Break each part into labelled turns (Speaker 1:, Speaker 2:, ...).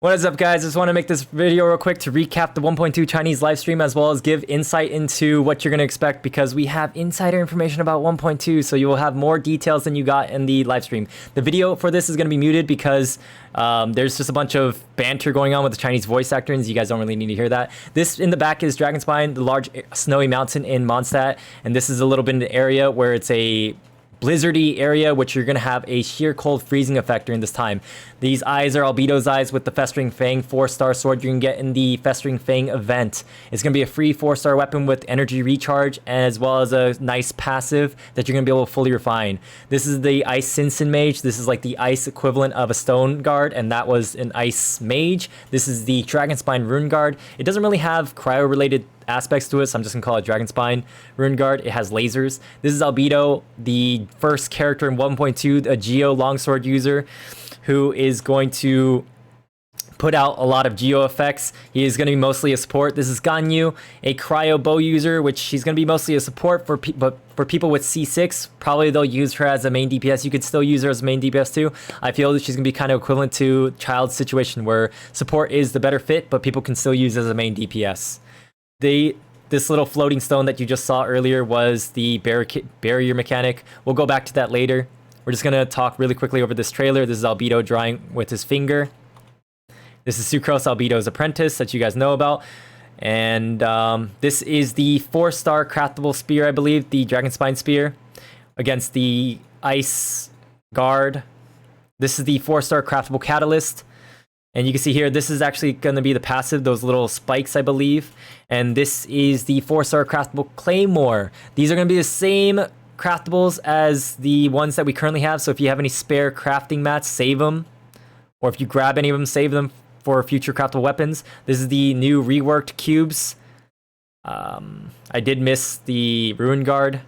Speaker 1: What is up, guys? Just want to make this video real quick to recap the 1.2 Chinese Livestream, as well as give insight into what you're going to expect, because we have insider information about 1.2, so you will have more details than you got in the livestream. The video for this is going to be muted because there's just a bunch of banter going on with the Chinese voice actors. You guys don't really need to hear that. This in the back is Dragonspine, the large snowy mountain in Mondstadt, and this is a little bit in the area where it's a blizzardy area, which you're going to have a sheer cold freezing effect during this time. These eyes are Albedo's eyes with the Festering Fang 4-star sword you can get in the Festering Fang event. It's going to be a free 4-star weapon with energy recharge, as well as a nice passive that you're going to be able to fully refine. This is the Ice Sinsin Mage. This is like the ice equivalent of a Stone Guard, and that was an Ice Mage. This is the Dragonspine Rune Guard. It doesn't really have cryo-related aspects to it, so I'm just gonna call it Dragonspine Rune Guard. It has lasers. This is Albedo, the first character in 1.2, a Geo longsword user, who is going to put out a lot of Geo effects. He is going to be mostly a support. This is Ganyu, a cryo bow user, which she's going to be mostly a support but for people with C6, probably they'll use her as a main DPS. You could still use her as a main DPS too. I feel that she's going to be kind of equivalent to Child's situation, where support is the better fit, but people can still use as a main DPS. This little floating stone that you just saw earlier was the barrier mechanic. We'll go back to that later. We're just going to talk really quickly over this trailer. This is Albedo drawing with his finger. This is Sucrose, Albedo's apprentice, that you guys know about. And this is the 4-star craftable spear, I believe, the Dragonspine spear, against the Ice Guard. This is the 4-star craftable catalyst. And you can see here, this is actually going to be the passive, those little spikes, I believe. And this is the 4-star craftable claymore. These are going to be the same craftables as the ones that we currently have. So if you have any spare crafting mats, save them. Or if you grab any of them, save them for future craftable weapons. This is the new reworked cubes. I did miss the Rune Guard,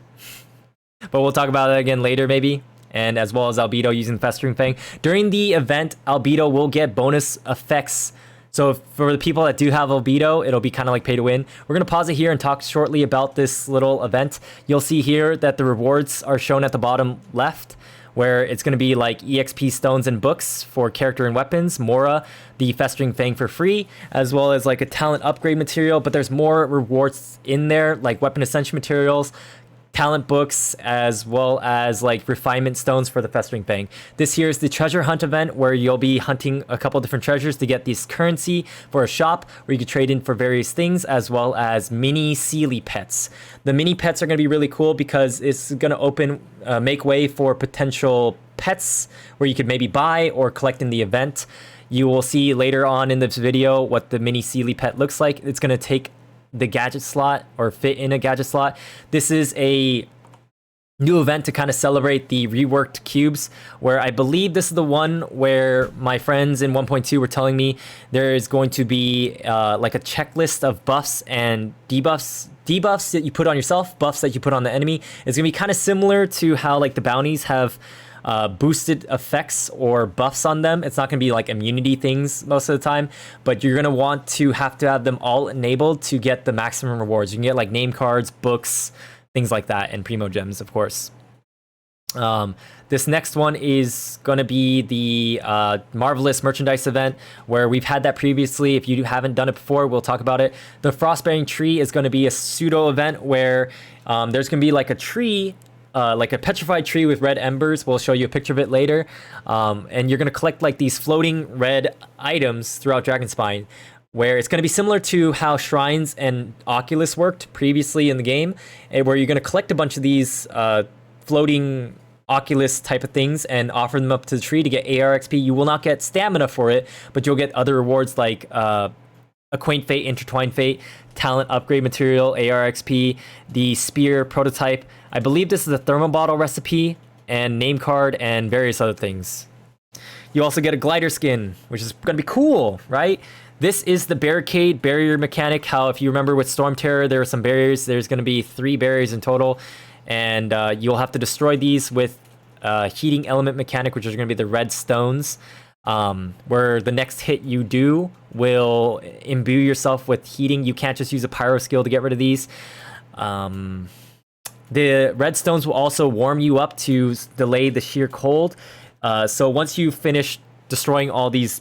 Speaker 1: but we'll talk about it again later maybe. And as well as Albedo using Festering Fang. During the event, Albedo will get bonus effects. So for the people that do have Albedo, it'll be kind of like pay to win. We're going to pause it here and talk shortly about this little event. You'll see here that the rewards are shown at the bottom left, where it's going to be like EXP stones and books for character and weapons, Mora, the Festering Fang for free, as well as like a talent upgrade material. But there's more rewards in there, like weapon ascension materials, talent books, as well as like refinement stones for the Festering Fang. This here is the treasure hunt event, where you'll be hunting a couple different treasures to get this currency for a shop where you can trade in for various things, as well as mini seele pets. The mini pets are going to be really cool because it's going to make way for potential pets where you could maybe buy or collect in the event. You will see later on in this video what the mini seele pet looks like. It's going to take the gadget slot or fit in a gadget slot. This is a new event to kind of celebrate the reworked cubes, where I believe this is the one where my friends in 1.2 were telling me there is going to be like a checklist of buffs and debuffs that you put on yourself, buffs that you put on the enemy. It's gonna be kind of similar to how like the bounties have boosted effects or buffs on them. It's not going to be like immunity things most of the time, but you're going to have them all enabled to get the maximum rewards. You can get like name cards, books, things like that, and Primogems, of course. This next one is going to be the Marvelous Merchandise event, where we've had that previously. If you haven't done it before, we'll talk about it. The Frostbearing Tree is going to be a pseudo event where there's going to be like a tree, like a petrified tree with red embers. We'll show you a picture of it later. And you're going to collect like these floating red items throughout Dragonspine, where it's going to be similar to how Shrines and Oculus worked previously in the game, where you're going to collect a bunch of these floating Oculus type of things and offer them up to the tree to get AR XP. You will not get stamina for it, but you'll get other rewards like Acquaint Fate, Intertwine Fate, talent upgrade material, AR XP, the spear prototype. I believe this is a thermal bottle recipe, and name card, and various other things. You also get a glider skin, which is going to be cool, right? This is the barricade barrier mechanic. How, if you remember with Storm Terror, there were some barriers. There's going to be 3 barriers in total, and you'll have to destroy these with heating element mechanic, which is going to be the red stones, where the next hit you do will imbue yourself with heating. You can't just use a pyro skill to get rid of these. The red stones will also warm you up to delay the sheer cold. So once you finish destroying all these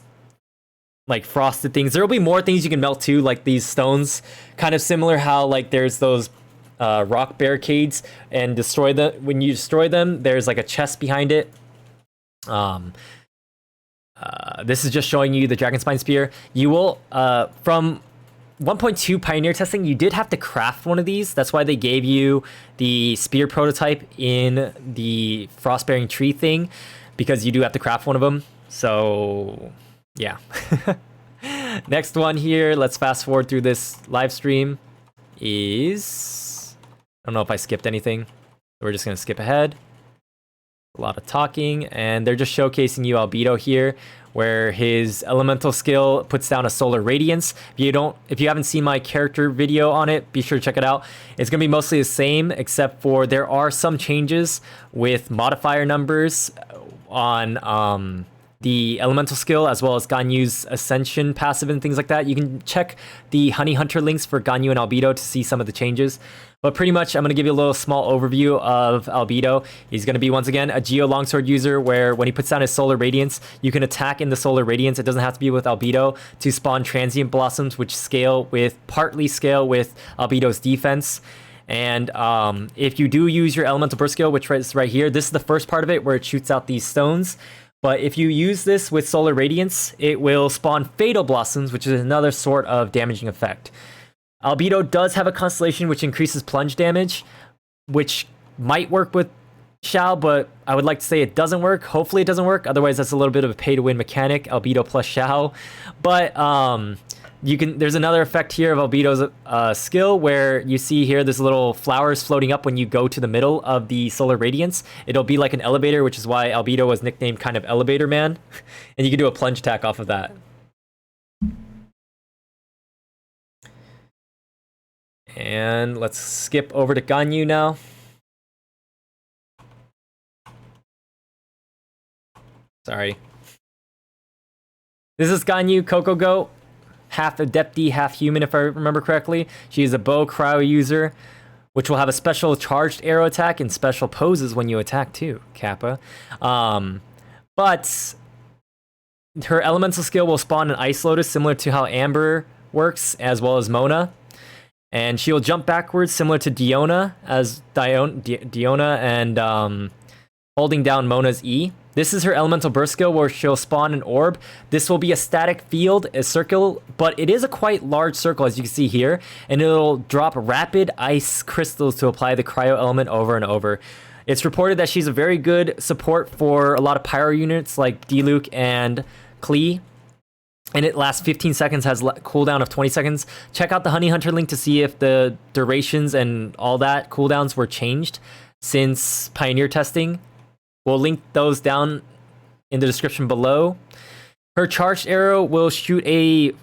Speaker 1: like frosted things. There will be more things you can melt too, like these stones, kind of similar how like there's those rock barricades and destroy them. When you destroy them, there's like a chest behind it. This is just showing you the Dragonspine spear. You will from 1.2 Pioneer testing, you did have to craft one of these. That's why they gave you the spear prototype in the Frostbearing Tree thing, because you do have to craft one of them. So, yeah. Next one here, let's fast forward through this live stream, is... I don't know if I skipped anything. We're just going to skip ahead. A lot of talking, and they're just showcasing you Albedo here, where his elemental skill puts down a solar radiance. If you haven't seen my character video on it, be sure to check it out. It's gonna be mostly the same, except for there are some changes with modifier numbers on the elemental skill, as well as Ganyu's Ascension passive and things like that. You can check the Honey Hunter links for Ganyu and Albedo to see some of the changes. But pretty much, I'm going to give you a little small overview of Albedo. He's going to be, once again, a Geo Longsword user, where when he puts down his Solar Radiance, you can attack in the Solar Radiance. It doesn't have to be with Albedo to spawn Transient Blossoms, which partly scale with Albedo's defense. And if you do use your Elemental Burst skill, which is right here, this is the first part of it, where it shoots out these stones. But if you use this with Solar Radiance, it will spawn Fatal Blossoms, which is another sort of damaging effect. Albedo does have a constellation which increases plunge damage, which might work with Xiao, but I would like to say it doesn't work. Hopefully it doesn't work. Otherwise, that's a little bit of a pay-to-win mechanic, Albedo plus Xiao. But there's another effect here of Albedo's skill, where you see here there's little flowers floating up when you go to the middle of the Solar Radiance. It'll be like an elevator, which is why Albedo was nicknamed kind of Elevator Man. And you can do a plunge attack off of that. And let's skip over to Ganyu now. Sorry. This is Ganyu Coco Goat, half Adepti, half human, if I remember correctly. She is a bow cryo user, which will have a special charged arrow attack and special poses when you attack too, Kappa. But her elemental skill will spawn an Ice Lotus, similar to how Amber works, as well as Mona. And she'll jump backwards, similar to Diona, and holding down Mona's E. This is her elemental burst skill, where she'll spawn an orb. This will be a static field, a circle, but it is a quite large circle, as you can see here, and it'll drop rapid ice crystals to apply the cryo element over and over. It's reported that she's a very good support for a lot of pyro units like Diluc and Klee. And it lasts 15 seconds, has cooldown of 20 seconds. Check out the Honey Hunter link to see if the durations and all that cooldowns were changed since Pioneer testing. We'll link those down in the description below. Her charged arrow will shoot a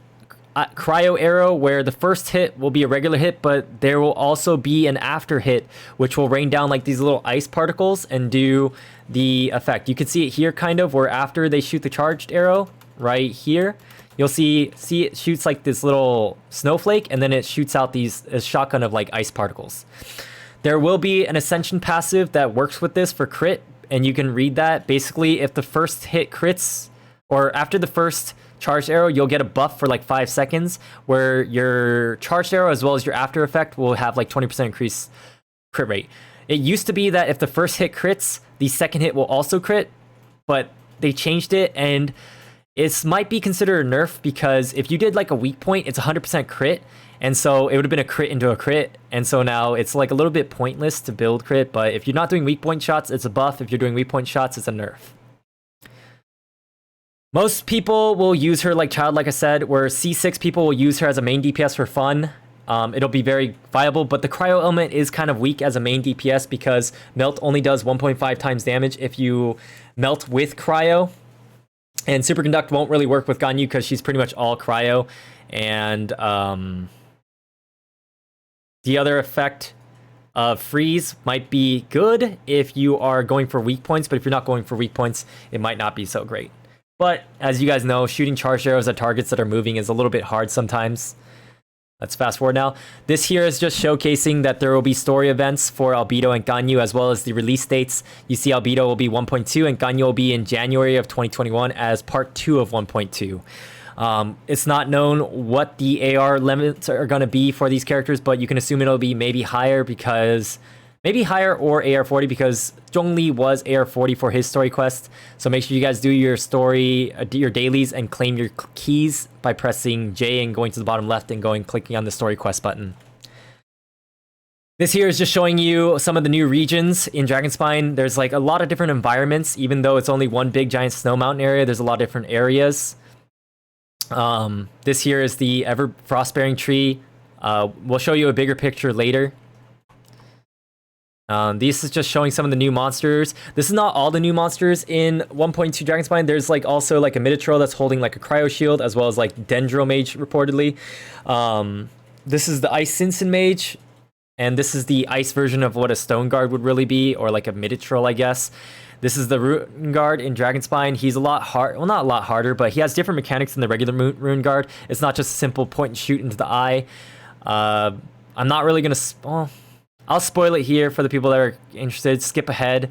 Speaker 1: cryo arrow, where the first hit will be a regular hit, but there will also be an after hit, which will rain down like these little ice particles and do the effect. You can see it here kind of, where after they shoot the charged arrow, right here, you'll see it shoots like this little snowflake, and then it shoots out a shotgun of like ice particles. There will be an Ascension passive that works with this for crit, and you can read that. Basically, if the first hit crits, or after the first charged arrow, you'll get a buff for like 5 seconds, where your charged arrow as well as your after effect will have like 20% increased crit rate. It used to be that if the first hit crits, the second hit will also crit, but they changed it, and it might be considered a nerf, because if you did like a weak point, it's 100% crit, and so it would have been a crit into a crit, and so now it's like a little bit pointless to build crit. But if you're not doing weak point shots, it's a buff. If you're doing weak point shots, it's a nerf. Most people will use her like Child, like I said, where C6 people will use her as a main DPS for fun. It'll be very viable, but the cryo element is kind of weak as a main DPS, because melt only does 1.5 times damage if you melt with cryo. And Superconduct won't really work with Ganyu, because she's pretty much all cryo. And the other effect of freeze might be good if you are going for weak points, but if you're not going for weak points, it might not be so great. But as you guys know, shooting charged arrows at targets that are moving is a little bit hard sometimes. Let's fast forward now. This here is just showcasing that there will be story events for Albedo and Ganyu, as well as the release dates. You see Albedo will be 1.2 and Ganyu will be in January of 2021 as part 2 of 1.2. It's not known what the AR limits are going to be for these characters, but you can assume it'll be maybe higher or AR 40 because Zhongli was AR 40 for his story quest. So make sure you guys do your story, your dailies, and claim your keys by pressing J and going to the bottom left and clicking on the story quest button. This here is just showing you some of the new regions in Dragonspine. There's like a lot of different environments, even though it's only one big giant snow mountain area. There's a lot of different areas. This here is the ever frostbearing tree. We'll show you a bigger picture later. This is just showing some of the new monsters. This is not all the new monsters in 1.2 Dragonspine. There's like also like a Minotaur that's holding like a cryo shield, as well as like Dendromage reportedly. This is the Ice Sinsen Mage, and this is the ice version of what a Stone Guard would really be, or like a Minotaur, I guess. This is the Rune Guard in Dragonspine. He's a lot hard, well, not a lot harder, but he has different mechanics than the regular Rune Guard. It's not just a simple point and shoot into the eye. I'm not really gonna. I'll spoil it here for the people that are interested. Skip ahead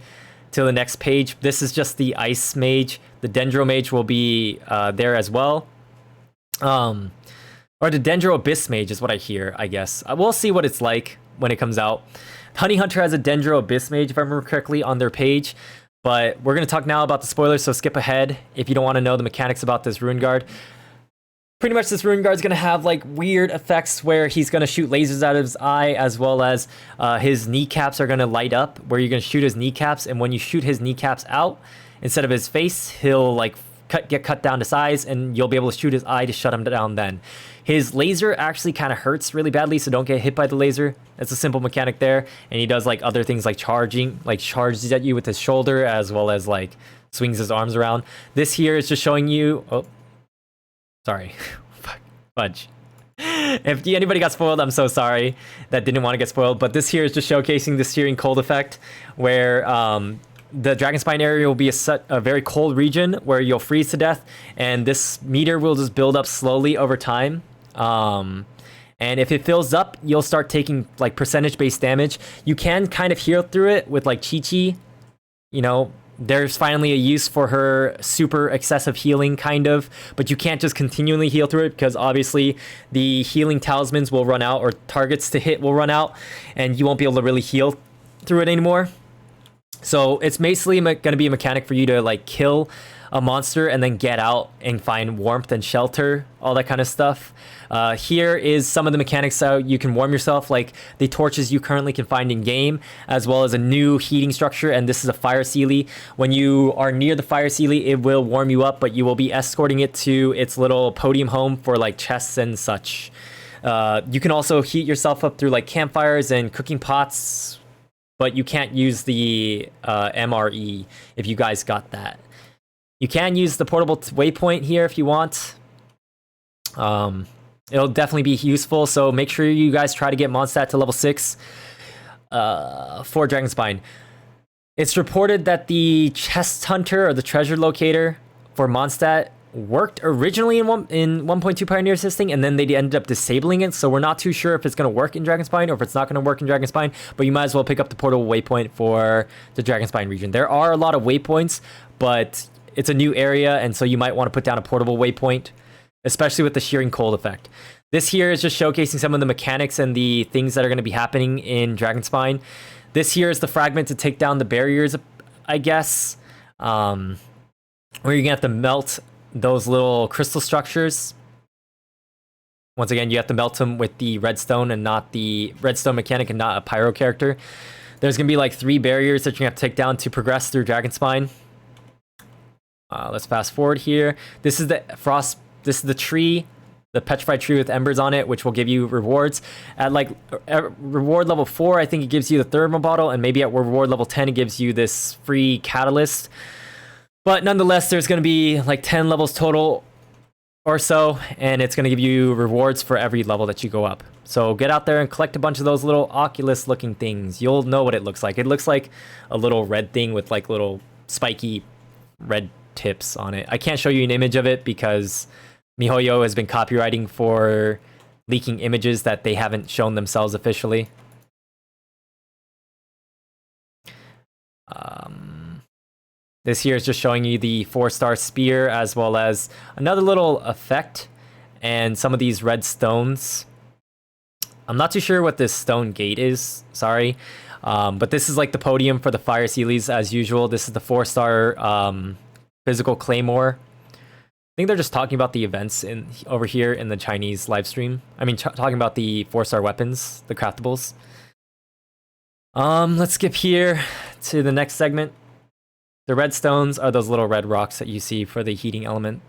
Speaker 1: to the next page. This is just the Ice Mage. The Dendro Mage will be there as well. Or the Dendro Abyss Mage is what I hear, I guess. We'll see what it's like when it comes out. Honey Hunter has a Dendro Abyss Mage, if I remember correctly, on their page. But we're going to talk now about the spoilers, so skip ahead if you don't want to know the mechanics about this Rune Guard. Pretty much this Rune Guard's going to have like weird effects where he's going to shoot lasers out of his eye, as well as his kneecaps are going to light up, where you're going to shoot his kneecaps, and when you shoot his kneecaps out, instead of his face, he'll like get cut down to size, and you'll be able to shoot his eye to shut him down then. His laser actually kind of hurts really badly, so don't get hit by the laser. That's a simple mechanic there. And he does like other things like charges at you with his shoulder, as well as like swings his arms around. This here is just showing you, oh, sorry, fudge. If anybody got spoiled, I'm so sorry that didn't want to get spoiled. But this here is just showcasing the searing cold effect, where the Dragonspine area will be a very cold region where you'll freeze to death, and this meter will just build up slowly over time. And if it fills up, you'll start taking like percentage-based damage. You can kind of heal through it with like Chi-Chi. You know, there's finally a use for her super excessive healing, kind of, but you can't just continually heal through it, because obviously the healing talismans will run out, or targets to hit will run out, and you won't be able to really heal through it anymore. So it's basically going to be a mechanic for you to like kill a monster and then get out and find warmth and shelter, all that kind of stuff. Here is some of the mechanics how you can warm yourself, like the torches you currently can find in game, as well as a new heating structure, and this is a fire seele. When you are near the fire seele, it will warm you up, but you will be escorting it to its little podium home for like chests and such. You can also heat yourself up through like campfires and cooking pots, but you can't use the MRE if you guys got that. You can use the portable waypoint here if you want. It'll definitely be useful, so make sure you guys try to get Mondstadt to level 6 for Dragonspine. It's reported that the chest hunter, or the treasure locator for Mondstadt, worked originally in 1.2 Pioneer Assisting, and then they ended up disabling it, so we're not too sure if it's going to work in Dragonspine or if it's not going to work in Dragonspine, but you might as well pick up the portable waypoint for the Dragonspine region. There are a lot of waypoints, but it's a new area, and so you might want to put down a portable waypoint, especially with the shearing cold effect. This here is just showcasing some of the mechanics and the things that are going to be happening in Dragonspine. This here is the fragment to take down the barriers, I guess, where you're going to have to melt those little crystal structures. Once again, you have to melt them with the redstone and not the redstone mechanic and not a pyro character. There's going to be like 3 barriers that you're going to have to take down to progress through Dragonspine. Let's fast forward here. This is the tree, the petrified tree with embers on it, which will give you rewards. At like reward level 4, I think it gives you the thermal bottle, and maybe at reward level 10, it gives you this free catalyst. But nonetheless, there's going to be like 10 levels total or so, and it's going to give you rewards for every level that you go up. So get out there and collect a bunch of those little Oculus looking things. You'll know what it looks like. It looks like a little red thing with like little spiky red tips on it. I can't show you an image of it because MiHoYo has been copywriting for leaking images that they haven't shown themselves officially. This here is just showing you the 4-star spear as well as another little effect and some of these red stones. I'm not too sure what this stone gate is, sorry. But this is like the podium for the fire seelies as usual. This is the 4-star physical claymore. I think they're just talking about the events over here in the Chinese live stream. I mean, talking about the 4-star weapons, the craftables. Let's skip here to the next segment. The red stones are those little red rocks that you see for the heating element.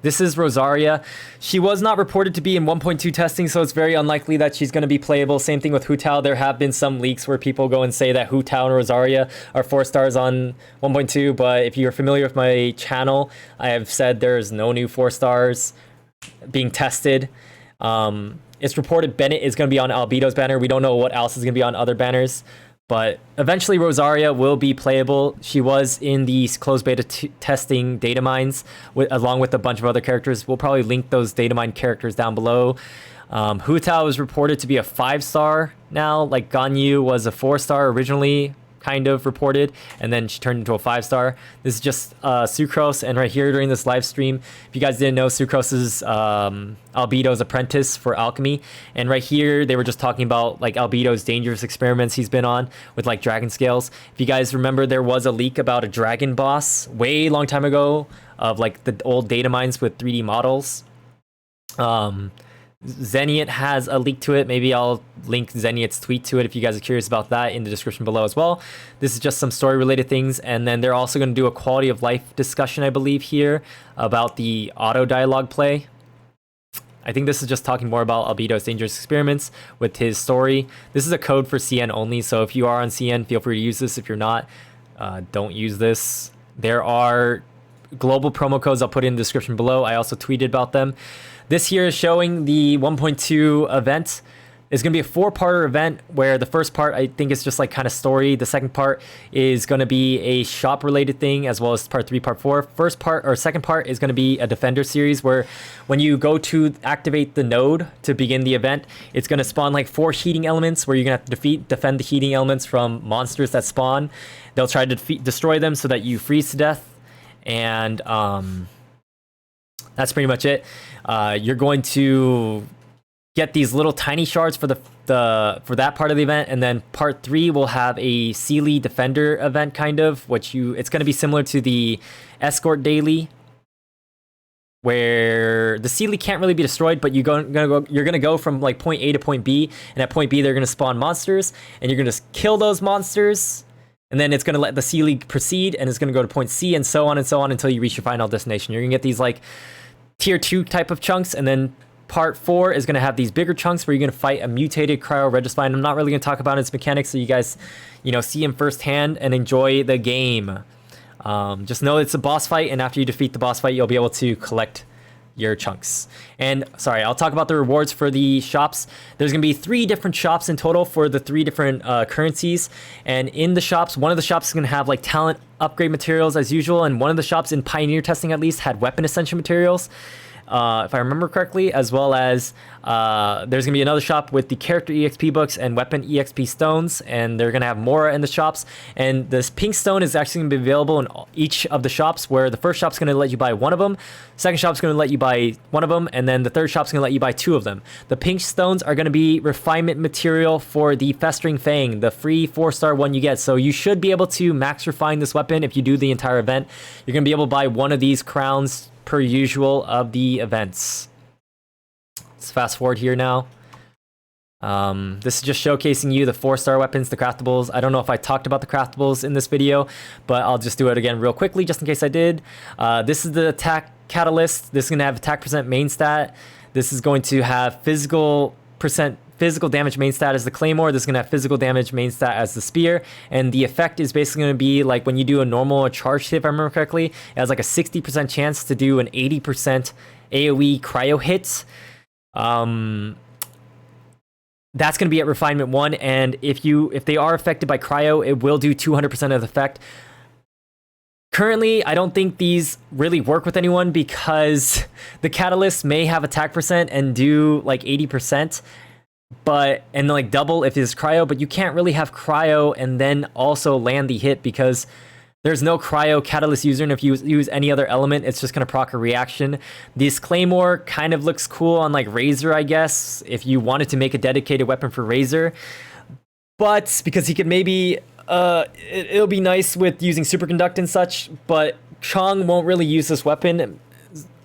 Speaker 1: This is Rosaria. She was not reported to be in 1.2 testing, so it's very unlikely that she's going to be playable. Same thing with Hu Tao. There have been some leaks where people go and say that Hu Tao and Rosaria are 4 stars on 1.2, but if you're familiar with my channel, I have said there's no new 4 stars being tested. It's reported Bennett is going to be on Albedo's banner. We don't know what else is going to be on other banners. But eventually Rosaria will be playable. She was in the closed beta testing data mines along with a bunch of other characters. We'll probably link those data mine characters down below. Hu Tao is reported to be a 5-star now. Like Ganyu was a 4-star originally, kind of reported, and then she turned into a 5-star. This is just Sucrose, and right here during this live stream, if you guys didn't know, Sucrose is Albedo's apprentice for alchemy, and right here they were just talking about like Albedo's dangerous experiments he's been on with like dragon scales. If you guys remember, there was a leak about a dragon boss way long time ago of like the old data mines with 3D models. Zeniat has a leak to it. Maybe I'll link Zeniat's tweet to it if you guys are curious about that in the description below as well. This is just some story related things, and then they're also going to do a quality of life discussion, I believe, here about the auto dialogue play. I think this is just talking more about Albedo's dangerous experiments with his story. This is a code for CN only, so if you are on CN, feel free to use this. If you're not, don't use this. There are global promo codes I'll put in the description below. I also tweeted about them. This here is showing the 1.2 event. It's going to be a 4-parter event where the first part I think is just like kind of story. The second part is going to be a shop related thing, as well as part 3, part 4. First part or second part is going to be a defender series where when you go to activate the node to begin the event, it's going to spawn like 4 heating elements where you're going to have to defend the heating elements from monsters that spawn. They'll try to destroy them so that you freeze to death. And that's pretty much it. You're going to get these little tiny shards for for that part of the event, and then part 3 will have a seele defender event, kind of, which it's going to be similar to the escort daily, where the seele can't really be destroyed, but you're gonna go from like point A to point B, and at point B they're gonna spawn monsters, and you're gonna just kill those monsters. And then it's going to let the seele proceed, and it's going to go to point C, and so on until you reach your final destination. You're going to get these like tier 2 type of chunks, and then part 4 is going to have these bigger chunks where you're going to fight a mutated cryo Dragonspine. I'm not really going to talk about its mechanics, so you guys, see him firsthand and enjoy the game. Just know it's a boss fight, and after you defeat the boss fight, you'll be able to collect your chunks. And sorry, I'll talk about the rewards for the shops. There's gonna be 3 different shops in total for the 3 different currencies, and in the shops, one of the shops is gonna have like talent upgrade materials as usual, and one of the shops in pioneer testing at least had weapon ascension materials, if I remember correctly, as well as there's gonna be another shop with the character EXP books and weapon EXP stones, and they're gonna have more in the shops. And this pink stone is actually gonna be available in each of the shops, where the first shop's gonna let you buy 1 of them, second shop's gonna let you buy 1 of them, and then the third shop's gonna let you buy 2 of them. The pink stones are gonna be refinement material for the Festering Fang, the free 4-star one you get. So you should be able to max refine this weapon if you do the entire event. You're gonna be able to buy 1 of these crowns per usual of the events. Let's fast forward here now. This is just showcasing you the 4-star weapons, the craftables. I don't know if I talked about the craftables in this video, but I'll just do it again real quickly just in case I did. This is the attack catalyst. This is going to have attack percent main stat. This is going to have physical damage main stat as the claymore. This is going to have physical damage main stat as the spear, and the effect is basically going to be like when you do a normal or charged hit, if I remember correctly, it has like a 60% chance to do an 80% AoE cryo hit. That's going to be at refinement 1, and if they are affected by cryo, it will do 200% of the effect. Currently, I don't think these really work with anyone because the catalyst may have attack percent and do like 80%. and like double if it's cryo, but you can't really have cryo and then also land the hit because there's no cryo catalyst user, and if you use any other element, it's just gonna proc a reaction. This claymore kind of looks cool on like Razor, I guess, if you wanted to make a dedicated weapon for Razor, but because he could maybe it'll be nice with using superconduct and such, but Chong won't really use this weapon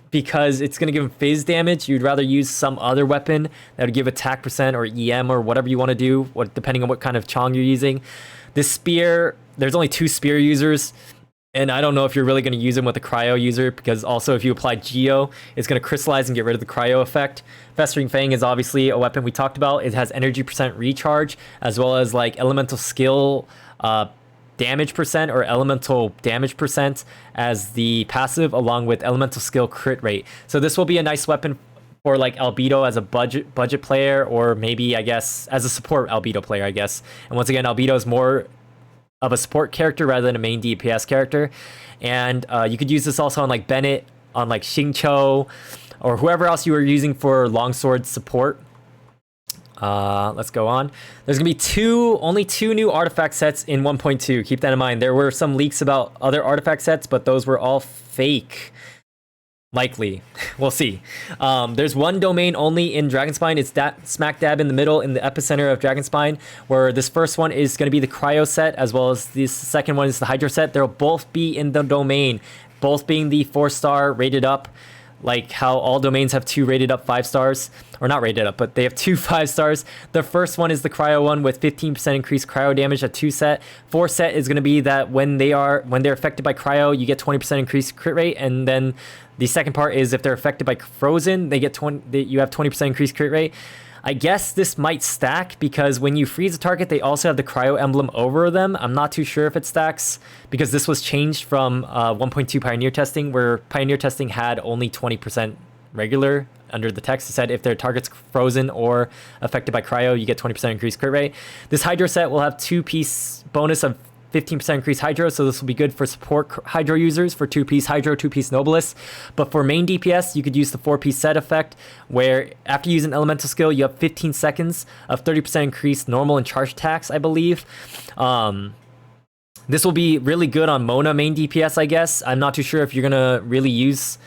Speaker 1: because it's going to give him phase damage. You'd rather use some other weapon that would give attack percent or EM or whatever you want to do, depending on what kind of Chong you're using. This spear, there's only 2 spear users, and I don't know if you're really going to use him with a cryo user, because also if you apply Geo, it's going to crystallize and get rid of the cryo effect. Festering Fang is obviously a weapon we talked about. It has energy percent recharge, as well as like elemental skill damage percent or elemental damage percent as the passive, along with elemental skill crit rate. So this will be a nice weapon for like Albedo as a budget player, or maybe I guess as a support Albedo player, I guess. And once again, Albedo is more of a support character rather than a main DPS character. And you could use this also on like Bennett, on like Xingqiu, or whoever else you were using for longsword support. Let's go on. There's gonna be only two new artifact sets in 1.2. Keep that in mind. There were some leaks about other artifact sets, but those were all fake. Likely. We'll see. There's one domain only in Dragonspine. It's that smack dab in the middle, in the epicenter of Dragonspine, where this first one is going to be the cryo set, as well as this second one is the hydro set. They'll both be in the domain, both being the 4-star rated up, like how all domains have 2 rated up 5 stars, or not rated up, but they have 2 5 stars. The first one is the cryo one with 15% increased cryo damage at 2 set. 4 set is going to be that when they're affected by cryo, you get 20% increased crit rate, and then the second part is if they're affected by frozen, you have 20% increased crit rate. I guess this might stack because when you freeze a target, they also have the cryo emblem over them. I'm not too sure if it stacks because this was changed from 1.2 Pioneer testing, where Pioneer testing had only 20% regular under the text. It said if their target's frozen or affected by cryo, you get 20% increased crit rate. This hydro set will have 2-piece bonus of 15% increased hydro, so this will be good for support hydro users for 2-piece hydro, 2-piece nobilis. But for main DPS, you could use the 4-piece set effect, where after using elemental skill, you have 15 seconds of 30% increased normal and charge attacks, I believe. This will be really good on Mona main DPS, I guess. I'm not too sure if you're gonna really use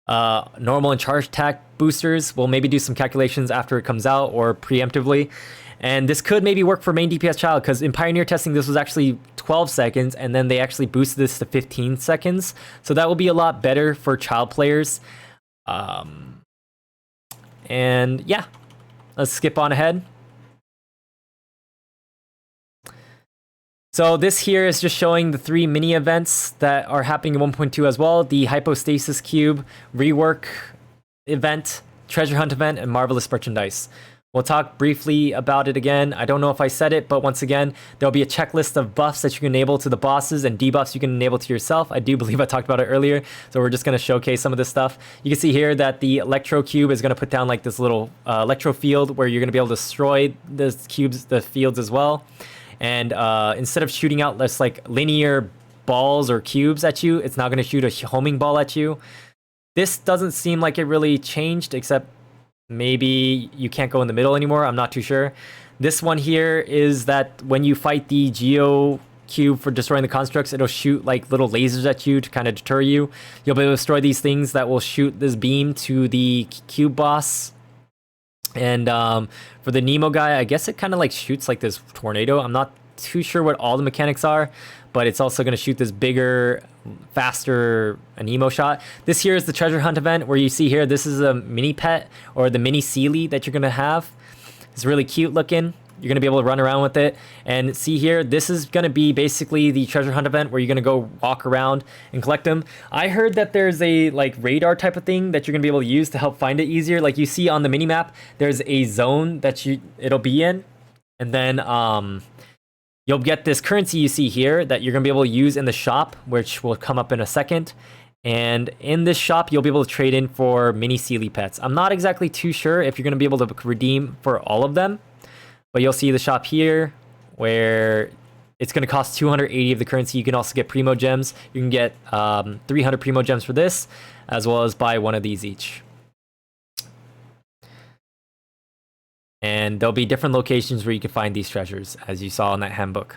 Speaker 1: normal and charge attack boosters. We'll maybe do some calculations after it comes out or preemptively. And this could maybe work for main DPS child, because in Pioneer testing, this was actually 12 seconds, and then they actually boosted this to 15 seconds. So that will be a lot better for child players. And yeah, let's skip on ahead. So this here is just showing the 3 mini events that are happening in 1.2 as well. The Hypostasis Cube, Rework event, Treasure Hunt event, and Marvelous Merchandise. We'll talk briefly about it again. I don't know if I said it, but once again, there'll be a checklist of buffs that you can enable to the bosses and debuffs you can enable to yourself. I do believe I talked about it earlier, so we're just going to showcase some of this stuff. You can see here that the Electro Cube is going to put down like this little Electro field where you're going to be able to destroy the cubes, the fields as well. And instead of shooting out less like linear balls or cubes at you, it's now going to shoot a homing ball at you. This doesn't seem like it really changed, except maybe you can't go in the middle anymore. I'm not too sure. This one here is that when you fight the Geo Cube for destroying the constructs, it'll shoot like little lasers at you to kind of deter you. You'll be able to destroy these things that will shoot this beam to the cube boss. And for the Nemo guy, I guess it kind of like shoots like this tornado. I'm not too sure what all the mechanics are, but it's also going to shoot this bigger, faster Nemo shot. This here is the Treasure Hunt event, where you see here, this is a mini pet, or the mini seele that you're going to have. It's really cute looking. You're going to be able to run around with it. And see here, this is going to be basically the Treasure Hunt event, where you're going to go walk around and collect them. I heard that there's a like radar type of thing that you're going to be able to use to help find it easier. Like you see on the mini map, there's a zone that it'll be in. And then you'll get this currency you see here that you're going to be able to use in the shop, which will come up in a second. And in this shop, you'll be able to trade in for mini seele pets. I'm not exactly too sure if you're going to be able to redeem for all of them, but you'll see the shop here where it's going to cost 280 of the currency. You can also get Primogems. You can get 300 Primogems for this, as well as buy one of these each. And there'll be different locations where you can find these treasures, as you saw in that handbook.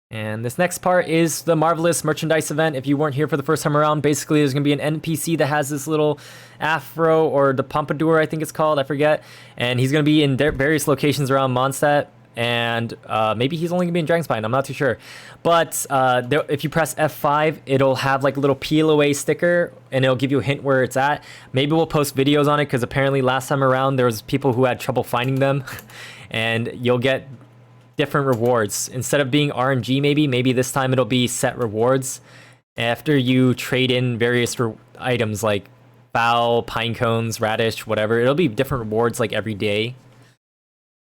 Speaker 1: And this next part is the Marvelous Merchandise event. If you weren't here for the first time around, basically there's going to be an NPC that has this little afro, or the pompadour, I think it's called, I forget. And he's going to be in various locations around Mondstadt. And maybe he's only going to be in Dragonspine, I'm not too sure. But if you press F5, it'll have like a little peel away sticker, and it'll give you a hint where it's at. Maybe we'll post videos on it, because apparently last time around there was people who had trouble finding them. And you'll get different rewards. Instead of being RNG, maybe this time it'll be set rewards after you trade in various items like fowl, pine cones, radish, whatever. It'll be different rewards like every day.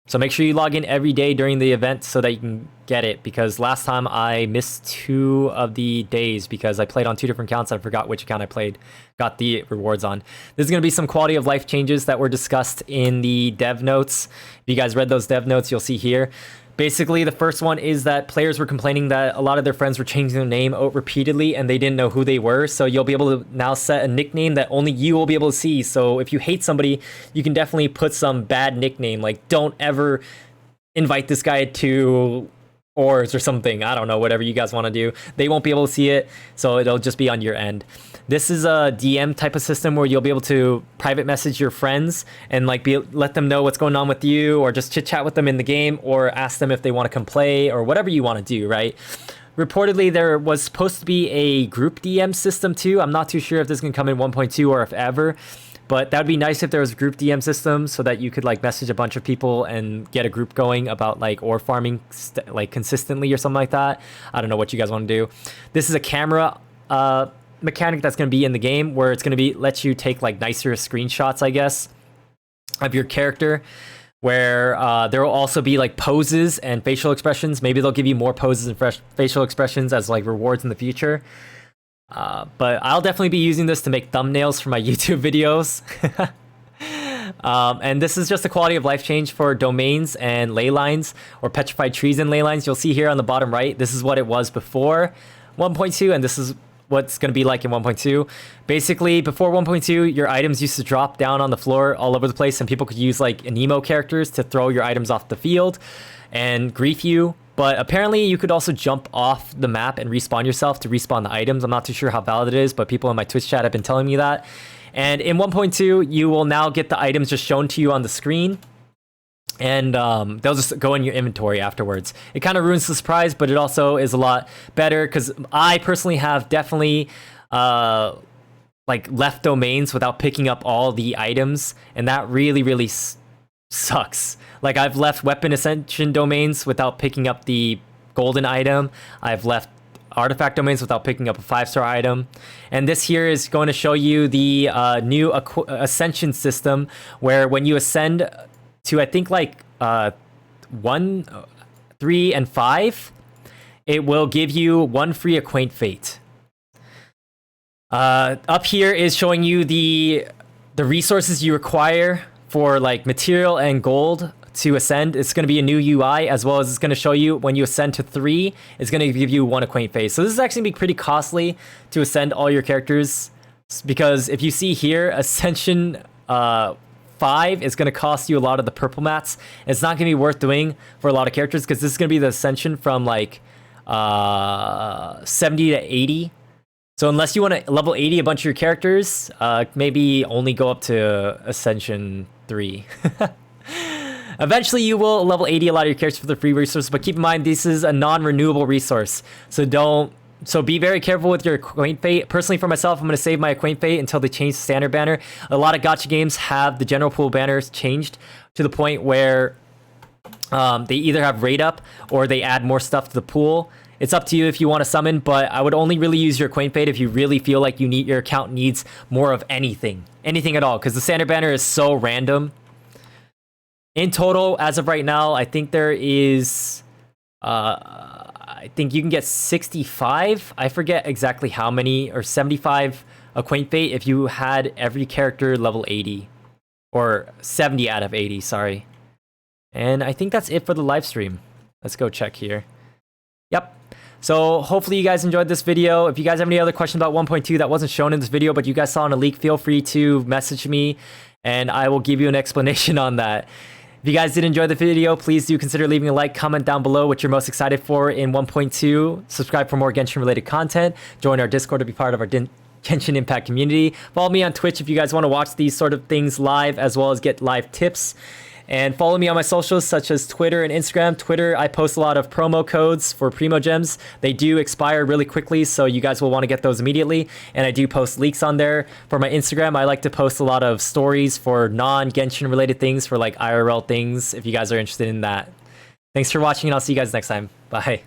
Speaker 1: So make sure you log in every day during the event so that you can get it, because last time I missed 2 of the days because I played on 2 different accounts. I forgot which account I got the rewards on. There's going to be some quality of life changes that were discussed in the dev notes. If you guys read those dev notes, you'll see here. Basically, the first one is that players were complaining that a lot of their friends were changing their name out repeatedly and they didn't know who they were. So you'll be able to now set a nickname that only you will be able to see. So if you hate somebody, you can definitely put some bad nickname, like don't ever invite this guy to Ors or something. I don't know, whatever you guys want to do. They won't be able to see it, so it'll just be on your end. This is a DM type of system where you'll be able to private message your friends and like let them know what's going on with you, or just chit chat with them in the game, or ask them if they want to come play, or whatever you want to do, right? Reportedly, there was supposed to be a group DM system too. I'm not too sure if this can come in 1.2 or if ever, but that would be nice if there was a group DM system so that you could like message a bunch of people and get a group going about like ore farming like consistently or something like that. I don't know what you guys want to do. This is a camera mechanic that's going to be in the game, where it's going to be let you take like nicer screenshots, I guess, of your character, where there will also be like poses and facial expressions. Maybe they'll give you more poses and facial expressions as like rewards in the future. But I'll definitely be using this to make thumbnails for my YouTube videos. And this is just a quality of life change for domains and ley lines, or petrified trees and ley lines. You'll see here on the bottom right, this is what it was before 1.2, and this is what's going to be like in 1.2. Basically, before 1.2, your items used to drop down on the floor all over the place, and people could use like Anemo characters to throw your items off the field and grief you. But apparently you could also jump off the map and respawn yourself to respawn the items. I'm not too sure how valid it is, but people in my Twitch chat have been telling me that. And in 1.2, you will now get the items just shown to you on the screen, and they'll just go in your inventory afterwards. It kind of ruins the surprise, but it also is a lot better, because I personally have definitely like left domains without picking up all the items, and that really sucks. Like, I've left weapon ascension domains without picking up the golden item. I've left artifact domains without picking up a 5-star item. And this here is going to show you the new ascension system, where when you ascend to, I think, like 1, 3, and 5, it will give you 1 free Acquaint Fate. Up here is showing you the resources you require for like material and gold to ascend. It's going to be a new UI, as well as it's going to show you when you ascend to 3, it's going to give you 1 Acquaint Fate. So this is actually going to be pretty costly to ascend all your characters, because if you see here, Ascension 5 is going to cost you a lot of the purple mats. It's not going to be worth doing for a lot of characters, because this is going to be the Ascension from like 70 to 80. So unless you want to level 80 a bunch of your characters, maybe only go up to Ascension 3. Eventually, you will level 80 a lot of your characters for the free resource, but keep in mind, this is a non-renewable resource. So be very careful with your Acquaint Fate. Personally, for myself, I'm going to save my Acquaint Fate until they change the standard banner. A lot of gacha games have the general pool banners changed to the point where they either have rate up or they add more stuff to the pool. It's up to you if you want to summon, but I would only really use your Acquaint Fate if you really feel like your account needs more of anything at all, because the standard banner is so random. In total, as of right now, I think there is, I think you can get 65. I forget exactly how many, or 75 Acquaint Fate if you had every character level 80, or 70 out of 80, sorry. And I think that's it for the live stream. Let's go check here. Yep. So hopefully you guys enjoyed this video. If you guys have any other questions about 1.2 that wasn't shown in this video, but you guys saw in a leak, feel free to message me and I will give you an explanation on that. If you guys did enjoy the video, please do consider leaving a like, comment down below what you're most excited for in 1.2. Subscribe for more Genshin related content. Join our Discord to be part of our Genshin Impact community. Follow me on Twitch if you guys want to watch these sort of things live as well as get live tips. And follow me on my socials such as Twitter and Instagram. Twitter, I post a lot of promo codes for Primogems. They do expire really quickly, so you guys will want to get those immediately. And I do post leaks on there. For my Instagram, I like to post a lot of stories for non-Genshin related things, for like IRL things, if you guys are interested in that. Thanks for watching, and I'll see you guys next time. Bye.